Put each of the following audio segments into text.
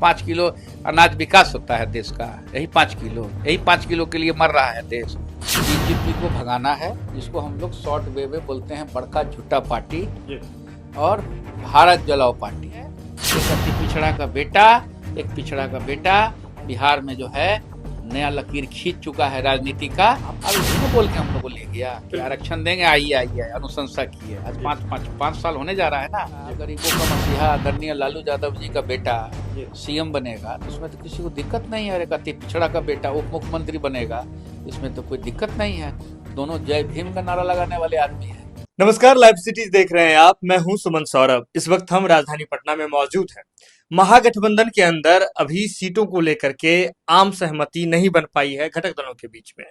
5 kilo अनाज विकास होता है देश का, यही 5 किलो के लिए मर रहा है देश। बीजेपी को भगाना है, जिसको हम लोग शॉर्ट वे में बोलते हैं बड़का झूठा पार्टी और भारत जलाओ पार्टी है। एक अति एक पिछड़ा का बेटा बिहार में जो है नया लकीर खींच चुका है राजनीति का। अब इसको बोल के हम लोग को ले गया कि आरक्षण देंगे, आइए अनुशंसा की है। आज 5 साल होने जा रहा है ना। गरीबों का मसीहा आदरणीय लालू यादव जी का बेटा सीएम बनेगा तो उसमें तो किसी को दिक्कत नहीं है। एक अति पिछड़ा का बेटा उप मुख्यमंत्री बनेगा, इसमें तो कोई दिक्कत नहीं है। दोनों जय भीम का नारा लगाने वाले आदमी है। नमस्कार, लाइव सिटीज देख रहे हैं आप। मैं हूं सुमन सौरभ। इस वक्त हम राजधानी पटना में मौजूद हैं। महागठबंधन के अंदर अभी सीटों को लेकर के आम सहमति नहीं बन पाई है घटक दलों के बीच में,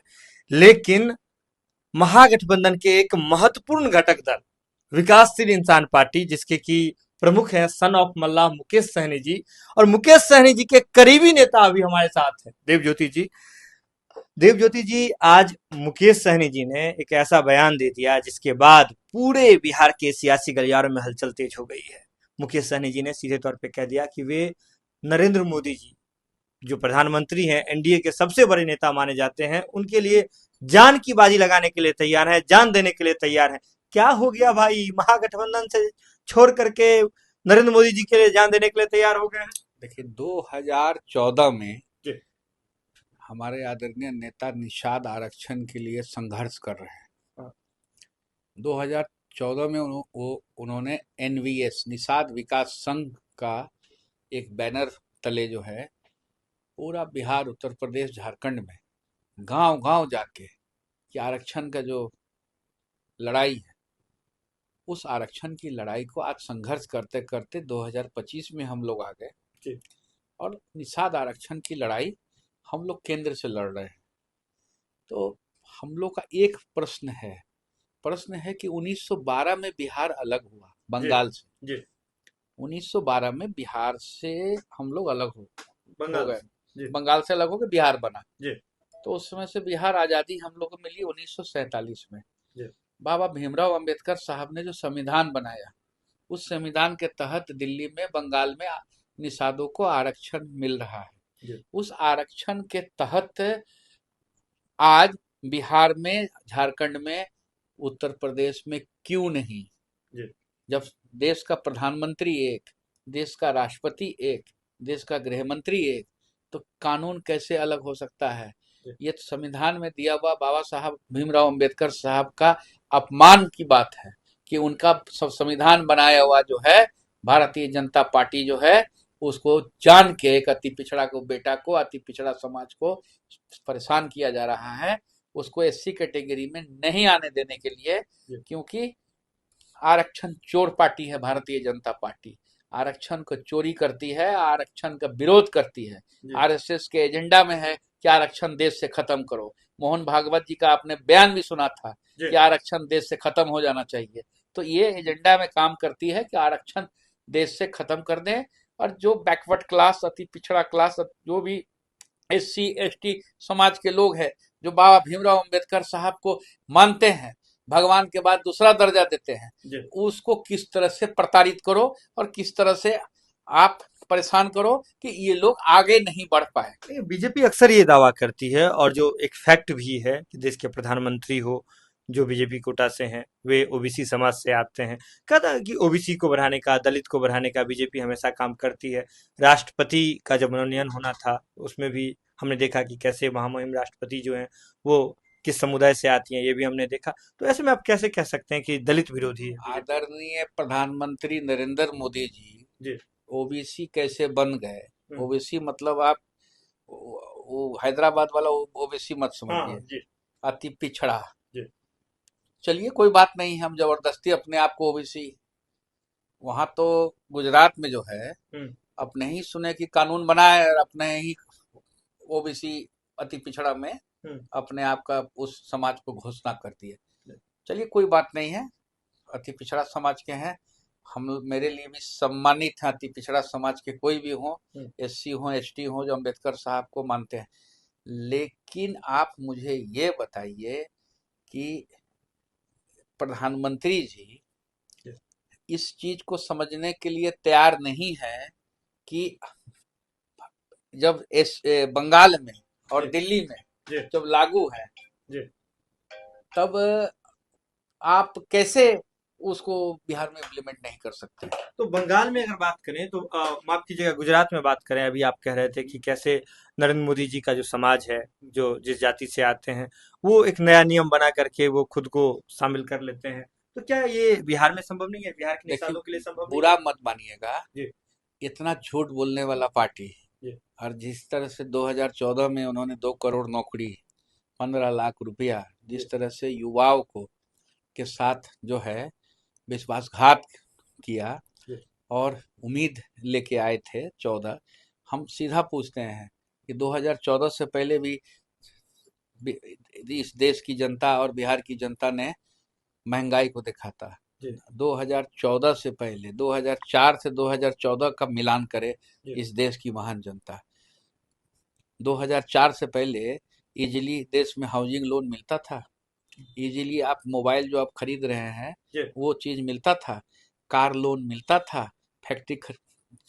लेकिन महागठबंधन के एक महत्वपूर्ण घटक दल विकासशील इंसान पार्टी, जिसके की प्रमुख है सन ऑफ मल्लाह मुकेश सहनी जी, और मुकेश सहनी जी के करीबी नेता अभी हमारे साथ हैं देवज्योति जी। आज मुकेश सहनी जी ने एक ऐसा बयान दे दिया जिसके बाद पूरे बिहार के सियासी गलियारों में हलचल तेज हो गई है। मुकेश सहनी जी ने सीधे तौर पे कह दिया कि वे नरेंद्र मोदी जी जो प्रधानमंत्री हैं, एनडीए के सबसे बड़े नेता माने जाते हैं, उनके लिए जान की बाजी लगाने के लिए तैयार है, जान देने के लिए तैयार है। क्या हो गया भाई, महागठबंधन से छोड़ करके नरेंद्र मोदी जी के लिए जान देने के लिए तैयार हो गए हैं? देखिए 2014 में हमारे आदरणीय नेता निषाद आरक्षण के लिए संघर्ष कर रहे हैं। 2014 में उन्होंने एनवीएस निषाद विकास संघ का एक बैनर तले जो है पूरा बिहार, उत्तर प्रदेश, झारखंड में गांव गांव जाके कि आरक्षण का जो लड़ाई है, उस आरक्षण की लड़ाई को आज संघर्ष करते करते 2025 में हम लोग आ गए और निषाद आरक्षण की लड़ाई हम लोग केंद्र से लड़ रहे हैं। तो हम लोग का एक प्रश्न है कि 1912 में बिहार अलग हुआ बंगाल से। 1912 में बिहार से हम लोग अलग हो गए, बंगाल से अलग हो गए, बिहार बना। तो उस समय से बिहार आजादी हम लोग को मिली 1947 में। बाबा भीमराव अंबेडकर साहब ने जो संविधान बनाया, उस संविधान के तहत दिल्ली में, बंगाल में निषादों को आरक्षण मिल रहा है। उस आरक्षण के तहत आज बिहार में, झारखंड में, उत्तर प्रदेश में क्यों नहीं? जब देश का प्रधानमंत्री एक, देश का राष्ट्रपति एक, देश का गृह मंत्री एक, तो कानून कैसे अलग हो सकता है? ये तो संविधान में दिया हुआ बाबा साहब भीमराव अंबेडकर साहब का अपमान की बात है कि उनका संविधान बनाया हुआ जो है भारतीय जनता पार्टी जो है, उसको जान के एक अति पिछड़ा को बेटा को, अति पिछड़ा समाज को परेशान किया जा रहा है। उसको एससी कैटेगरी में नहीं आने देने के लिए, क्योंकि आरक्षण चोर पार्टी है भारतीय जनता पार्टी। आरक्षण को चोरी करती है, आरक्षण का विरोध करती है। आरएसएस के एजेंडा में है कि आरक्षण देश से खत्म करो। मोहन भागवत जी का आपने बयान भी सुना था कि आरक्षण देश से खत्म हो जाना चाहिए। तो ये एजेंडा में काम करती है कि आरक्षण देश से खत्म कर दें, और जो बैकवर्ड क्लास, अति पिछड़ा क्लास, जो भी एससी एसटी समाज के लोग हैं, जो बाबा भीमराव अंबेडकर साहब को मानते हैं, भगवान के बाद दूसरा दर्जा देते हैं, उसको किस तरह से प्रताड़ित करो और किस तरह से आप परेशान करो कि ये लोग आगे नहीं बढ़ पाए। बीजेपी अक्सर ये दावा करती है, और जो एक फैक्ट भी है कि देश के प्रधानमंत्री हो जो बीजेपी कोटा से हैं, वे ओबीसी समाज से आते हैं। कहता है कि ओबीसी को बढ़ाने का, दलित को बढ़ाने का बीजेपी हमेशा काम करती है। राष्ट्रपति का जब मनोनयन होना था, उसमें भी हमने देखा कि कैसे महामहिम राष्ट्रपति जो हैं वो किस समुदाय से आती हैं, ये भी हमने देखा। तो ऐसे में आप कैसे कह सकते हैं कि दलित विरोधी है? आदरणीय प्रधानमंत्री नरेंद्र मोदी जी ओबीसी कैसे बन गए? ओबीसी मतलब आप वो हैदराबाद वाला ओबीसी मत समझिए, अति पिछड़ा। चलिए कोई बात नहीं, हम जबरदस्ती अपने आप को ओबीसी, वहां तो गुजरात में जो है अपने ही सुने कि कानून बनाए और अपने ही ओबीसी अति पिछड़ा में अपने आप का उस समाज को घोषणा करती है। चलिए कोई बात नहीं है, अति पिछड़ा समाज के हैं हम, मेरे लिए भी सम्मानित है अति पिछड़ा समाज के कोई भी हो, एससी हो, एसटी हो, जो अंबेडकर साहब को मानते हैं। लेकिन आप मुझे ये बताइए कि प्रधानमंत्री जी इस चीज को समझने के लिए तैयार नहीं है कि जब बंगाल में और जी दिल्ली में जी जब लागू है, जी। तब आप कैसे उसको बिहार में इम्प्लीमेंट नहीं कर सकते? तो बंगाल में अगर बात करें तो माफ कीजिएगा, गुजरात में बात करें, अभी आप कह रहे थे कि कैसे नरेंद्र मोदी जी का जो समाज है, जो जिस जाति से आते हैं, वो एक नया नियम बना करके वो खुद को शामिल कर लेते हैं। तो क्या ये बिहार में संभव नहीं है, बिहार के देखिए, निषादों के लिए संभव नहीं बुरा है? मत मानिएगा, जी इतना झूठ बोलने वाला पार्टी, जी और जिस तरह से 2014 में उन्होंने 2 करोड़ नौकरी, 15 लाख रुपया, जी जिस तरह से युवाओं को के साथ जो है विश्वासघात किया जी और उम्मीद लेके आए थे 14, हम सीधा पूछते हैं कि 2014 से पहले भी इस देश की जनता और बिहार की जनता ने महंगाई को देखा था। जी 2014 से पहले 2004 से 2014 का मिलान करे जी इस देश की महान जनता। 2004 से पहले इजीली देश में हाउसिंग लोन मिलता था, इजीली आप मोबाइल जो आप खरीद रहे हैं जी वो चीज़ मिलता था, कार लोन मिलता था, फैक्ट्री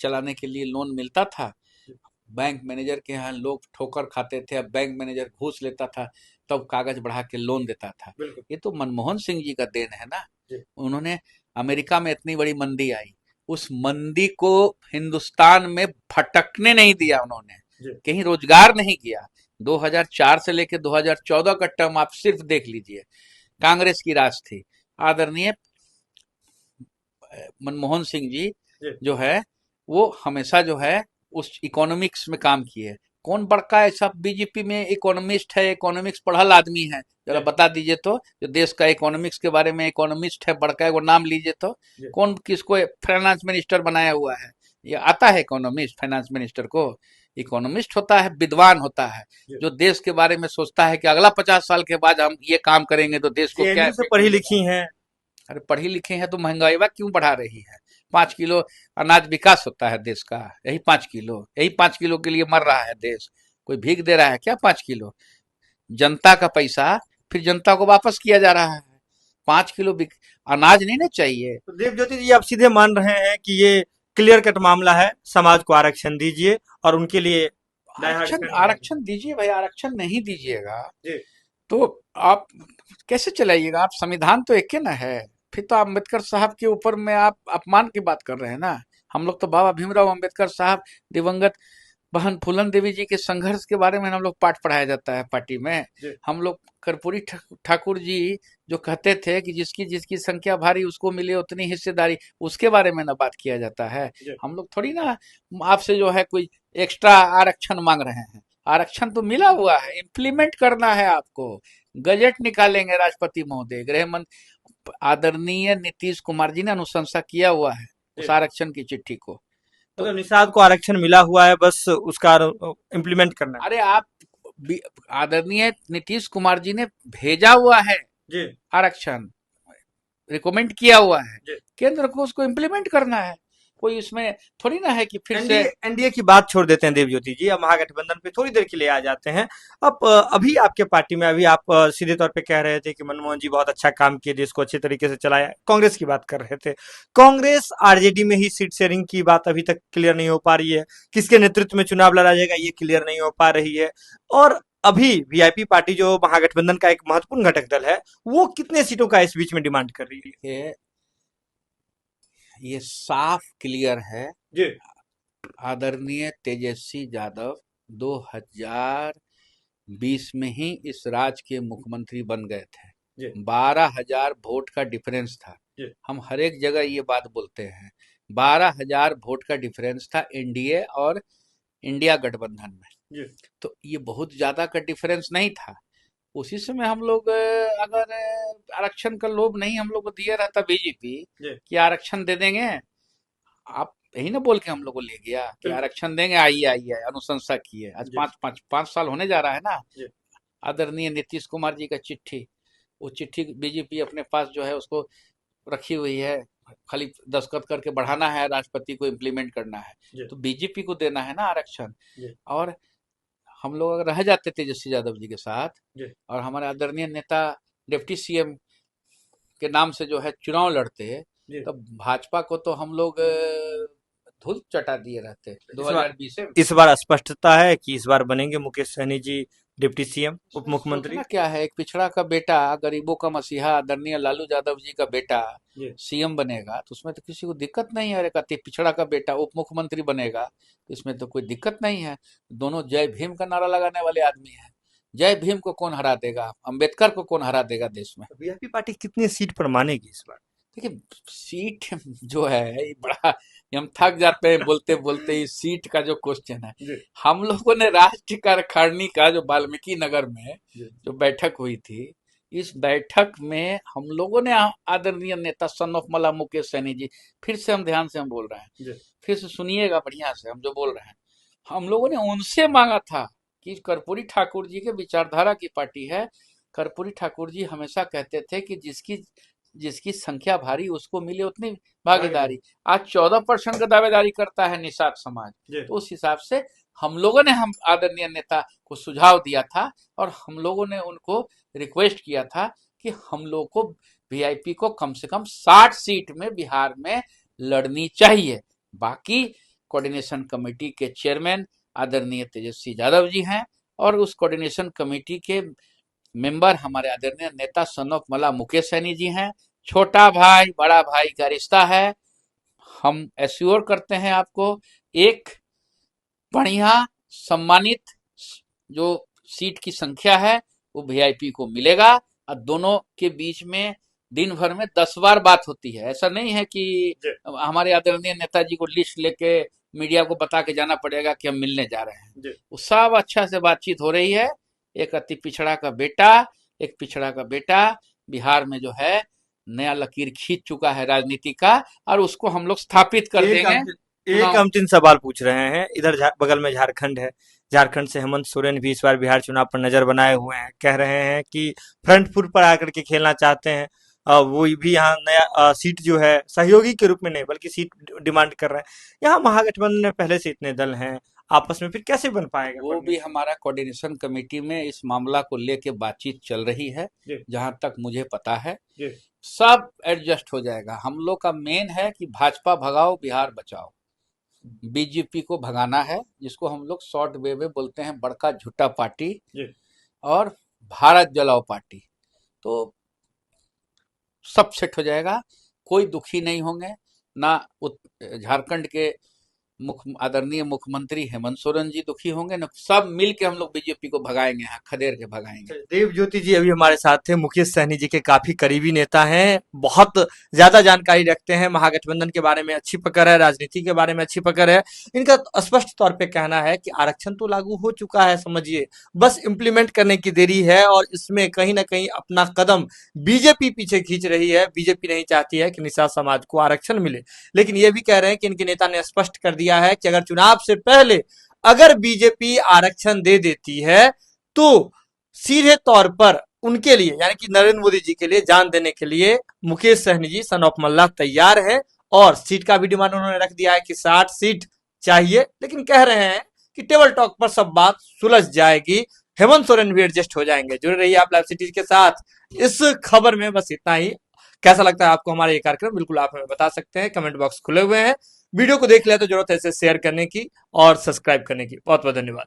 चलाने के लिए लोन मिलता था, जी बैंक मैनेजर के यहाँ लोग ठोकर खाते थे, अब बैंक मैनेजर घूस लेता था, तब कागज बढ़ा के लोन देता था। बिल्कुल। ये तो मनमोहन सिंह जी का देन है ना। जी उन्होंने अमेरिका में इतनी बड़ी मंदी आई, उस मंदी को हिंदुस्तान में भटकने नहीं दिया उन्होंने, जी कहीं रोजगार नहीं किया। 2004 से लेकर 2014 का टर्म आप सिर्फ देख लीजिए, कांग्रेस की राज थी, आदरणीय मनमोहन सिंह जी जी जो है वो हमेशा जो है उस इकोनॉमिक्स में काम किए। कौन बड़का ऐसा बीजेपी में इकोनॉमिस्ट है, इकोनॉमिक्स पढ़ल आदमी है, जरा जी बता दीजिए तो, जो देश का इकोनॉमिक्स के बारे में इकोनॉमिस्ट है बड़का, वो नाम लीजिए तो। जी कौन किसको फाइनेंस मिनिस्टर बनाया हुआ है? ये आता है इकोनॉमिस्ट फाइनेंस मिनिस्टर को? इकोनॉमिस्ट होता है विद्वान होता है, जी। जो देश के बारे में सोचता है कि अगला 50 साल के बाद हम ये काम करेंगे तो देश को क्या जेएनयू से इफेक्ट पढ़ी मिलेगा। लिखी हैं। अरे पढ़ी लिखे हैं तो महंगाई वह क्यों बढ़ा रही है? 5 किलो अनाज विकास होता है देश का, यही 5 किलो, यही 5 किलो के लिए मर रहा है देश। कोई भीख दे रहा है क्या? 5 किलो जनता का पैसा फिर जनता को वापस किया जा रहा है। 5 किलो अनाज नहीं ना चाहिए। तो देवज्योति जी, आप सीधे मान रहे हैं कि ये क्लियर कट मामला है, समाज को आरक्षण दीजिए और उनके लिए डाई हार्ड आरक्षण फैन बना दीजिए। आरक्षण दीजिए भाई, आरक्षण नहीं दीजिएगा जी तो आप कैसे चलाइएगा? आप संविधान तो एक ही ना है। फिर तो अम्बेडकर साहब के ऊपर में आप अपमान की बात कर रहे हैं ना। हम लोग तो बाबा भीमराव अम्बेडकर साहब, दिवंगत बहन फूलन देवी जी के संघर्ष के बारे में हम लोग पाठ पढ़ाया जाता है पार्टी में। जी हम लोग कर्पूरी ठाकुर जी जो कहते थे कि जिसकी जिसकी संख्या भारी उसको मिले उतनी हिस्सेदारी, उसके बारे में ना बात किया जाता है। जी हम लोग थोड़ी ना आपसे जो है कोई एक्स्ट्रा आरक्षण मांग रहे हैं। आरक्षण तो मिला हुआ है, इम्प्लीमेंट करना है आपको। गजट निकालेंगे राष्ट्रपति महोदय, गृह मंत्री आदरणीय नीतीश कुमार जी ने अनुशंसा किया हुआ है उस जी। आरक्षण की चिट्ठी को। तो मतलब निषाद को आरक्षण मिला हुआ है, बस उसका इम्प्लीमेंट करना है। अरे आप आदरणीय नीतीश कुमार जी ने भेजा हुआ है जी आरक्षण, रिकमेंड किया हुआ है, जी। केंद्र को उसको इम्प्लीमेंट करना है। कोई इसमें थोड़ी ना है कि फिर से। एनडीए की बात छोड़ देते हैं देवज्योति जी, अब महागठबंधन पे थोड़ी देर के लिए आ जाते हैं। अब अभी आपके पार्टी में, अभी आप सीधे तौर पे कह रहे थे कि मनमोहन जी बहुत अच्छा काम किए, देश को अच्छे तरीके से चलाया, कांग्रेस की बात कर रहे थे। कांग्रेस आरजेडी में ही सीट शेयरिंग की बात अभी तक क्लियर नहीं हो पा रही है, किसके नेतृत्व में चुनाव लड़ा जाएगा ये क्लियर नहीं हो पा रही है। और अभी वीआईपी पार्टी जो महागठबंधन का एक महत्वपूर्ण घटक दल है, वो कितने सीटों का इस बीच में डिमांड कर रही है? ये साफ क्लियर है। जी आदरणीय तेजस्वी यादव 2020 में ही इस राज्य के मुख्यमंत्री बन गए थे। जी 12,000 वोट का डिफरेंस था। जी हम हर एक जगह ये बात बोलते हैं, 12,000 वोट का डिफरेंस था एनडीए और इंडिया गठबंधन में। जी तो ये बहुत ज्यादा का डिफरेंस नहीं था। उसी समय हम लोग अगर आरक्षण का लोभ नहीं हम लोग को दिया रहता बीजेपी जी। कि आरक्षण दे देंगे, आप यही ना बोल के हम लोग को ले गया कि बिल्कुल। आरक्षण देंगे, आइए आइए अनुशंसा किए। आज जी 5 साल होने जा रहा है ना। जी आदरणीय नीतीश कुमार जी का चिट्ठी, वो चिट्ठी बीजेपी अपने पास जो है उसको रखी हुई है, खाली दस्तखत करके बढ़ाना है, राष्ट्रपति को इम्प्लीमेंट करना है। जी तो बीजेपी को देना है ना आरक्षण। जी और हम लोग अगर रह जाते तेजस्वी यादव जी के साथ जी और हमारे आदरणीय नेता डिप्टी सीएम के नाम से जो है चुनाव लड़ते, जी तब भाजपा को तो हम लोग धूल चटा दिए रहते इस बार 2020 में। इस बार स्पष्टता है कि इस बार बनेंगे मुकेश सहनी जी डिप्टी सीएम उप इसमें मुख्यमंत्री। सोचना क्या है, एक पिछड़ा का बेटा, गरीबों का मसीहा आदरणीय लालू यादव जी का बेटा जी सीएम बनेगा तो उसमें तो किसी को दिक्कत नहीं है। अरे कहते पिछड़ा का बेटा उप मुख्यमंत्री बनेगा तो इसमें तो कोई दिक्कत नहीं है। दोनों जय भीम का नारा लगाने वाले आदमी हैं। जय भीम को कौन हरा देगा, अंबेडकर को कौन हरा देगा देश में। वीआईपी पार्टी कितनी सीट पर मानेगी इस बार? देखिए, सीट जो है ये बड़ा, हम थक जाते हैं बोलते बोलते इस सीट का जो क्वेश्चन है। जी हम लोगों ने राष्ट्रीय कार्यकारिणी का जो वाल्मीकि नगर में जी जो बैठक हुई थी, इस बैठक में हम लोगों ने आदरणीय नेता सन ऑफ मला मुकेश सैनी जी, फिर से हम ध्यान से हम बोल रहे हैं, जी फिर से सुनिएगा बढ़िया से हम जो बोल रहे हैं। हम लोगों ने उनसे मांगा था कि कर्पूरी ठाकुर जी के विचारधारा की पार्टी है। कर्पूरी ठाकुर जी हमेशा कहते थे कि जिसकी जिसकी संख्या भारी उसको मिले उतनी भागीदारी। आज 14% का दावेदारी करता है निषाद समाज। जी तो उस हिसाब से हम लोगों ने हम आदरणीय नेता को सुझाव दिया था और हम लोगों ने उनको रिक्वेस्ट किया था कि हम लोग को वीआईपी को कम से कम 60 सीट में बिहार में लड़नी चाहिए। बाकी कोऑर्डिनेशन कमेटी के चेयरमैन आदरणीय तेजस्वी यादव जी हैं और उस कोऑर्डिनेशन कमेटी के मेंबर हमारे आदरणीय नेता सन ऑफ मला मुकेश सैनी जी हैं। छोटा भाई बड़ा भाई का रिश्ता है। हम एश्योर करते हैं आपको एक बढ़िया सम्मानित जो सीट की संख्या है वो वीआईपी को मिलेगा। और दोनों के बीच में दिन भर में 10 बार बात होती है। ऐसा नहीं है कि जी हमारे आदरणीय नेताजी को लिस्ट लेके मीडिया को बता के जाना पड़ेगा कि हम मिलने जा रहे हैं। जी वो सब अच्छा से बातचीत हो रही है। एक अति पिछड़ा का बेटा, एक पिछड़ा का बेटा बिहार में जो है नया लकीर खींच चुका है राजनीति का और उसको हम लोग स्थापित कर एक देंगे एक चुनाव। अंतिम सवाल पूछ रहे हैं। इधर बगल में झारखंड है। झारखंड से हेमंत सोरेन भी इस बार बिहार चुनाव पर नजर बनाए हुए हैं। कह रहे हैं कि फ्रंट फुट पर आकर के खेलना चाहते हैं। वो भी यहाँ नया सीट जो है सहयोगी के रूप में नहीं बल्कि सीट डिमांड कर रहे हैं। यहाँ महागठबंधन में पहले से इतने दल हैं, आपस में फिर कैसे बन पाएगा वो भी कोऑर्डिनेशन? हमारा कोऑर्डिनेशन कमेटी में इस मामला को लेके बातचीत चल रही है। जी जहां तक मुझे पता है जी सब एडजस्ट हो जाएगा। हम लोग का मेन है कि भाजपा भगाओ बिहार बचाओ। बीजेपी को भगाना है जिसको हम लोग शॉर्ट वे में बोलते हैं बड़का झूठा पार्टी जी और भारत जलाओ पार्टी। तो सब सेट हो जाएगा। कोई दुखी नहीं होंगे ना। झारखंड के आदरणीय मुख्यमंत्री हेमंत सोरेन जी दुखी होंगे ना। सब मिल के हम लोग बीजेपी को भगाएंगे, यहाँ खदेड़ के भगाएंगे। देव ज्योति जी अभी हमारे साथ थे। मुकेश सहनी जी के काफी करीबी नेता हैं, बहुत ज्यादा जानकारी रखते हैं, महागठबंधन के बारे में अच्छी पकड़ है, राजनीति के बारे में अच्छी पकड़ है। इनका स्पष्ट तौर पे कहना है कि आरक्षण तो लागू हो चुका है, समझिए, बस इम्प्लीमेंट करने की देरी है और इसमें कहीं ना कहीं अपना कदम बीजेपी पीछे खींच रही है। बीजेपी नहीं चाहती है कि निषाद समाज को आरक्षण मिले, लेकिन ये भी कह रहे हैं कि इनके नेता ने स्पष्ट कर दिया है कि अगर चुनाव से पहले अगर बीजेपी आरक्षण दे देती है तो सीधे तौर पर उनके लिए यानी कि नरेंद्र मोदी जी के लिए जान देने के लिए मुकेश सहनी जी सन ऑफ मल्ला तैयार है। और सीट का भी डिमांड उन्होंने रख दिया है कि 60 सीट चाहिए, लेकिन कह रहे हैं कि टेबल टॉक पर सब बात सुलझ जाएगी। हेमंत सोरेन भी एडजस्ट हो जाएंगे। जुड़े रहिए आप लाइव सिटीज के साथ। इस खबर में बस इतना ही। कैसा लगता है आपको हमारा ये कार्यक्रम, बिल्कुल आप हमें बता सकते हैं। कमेंट बॉक्स खुले हुए हैं। वीडियो को देख लिया तो जरूरत है इसे शेयर करने की और सब्सक्राइब करने की। बहुत बहुत धन्यवाद।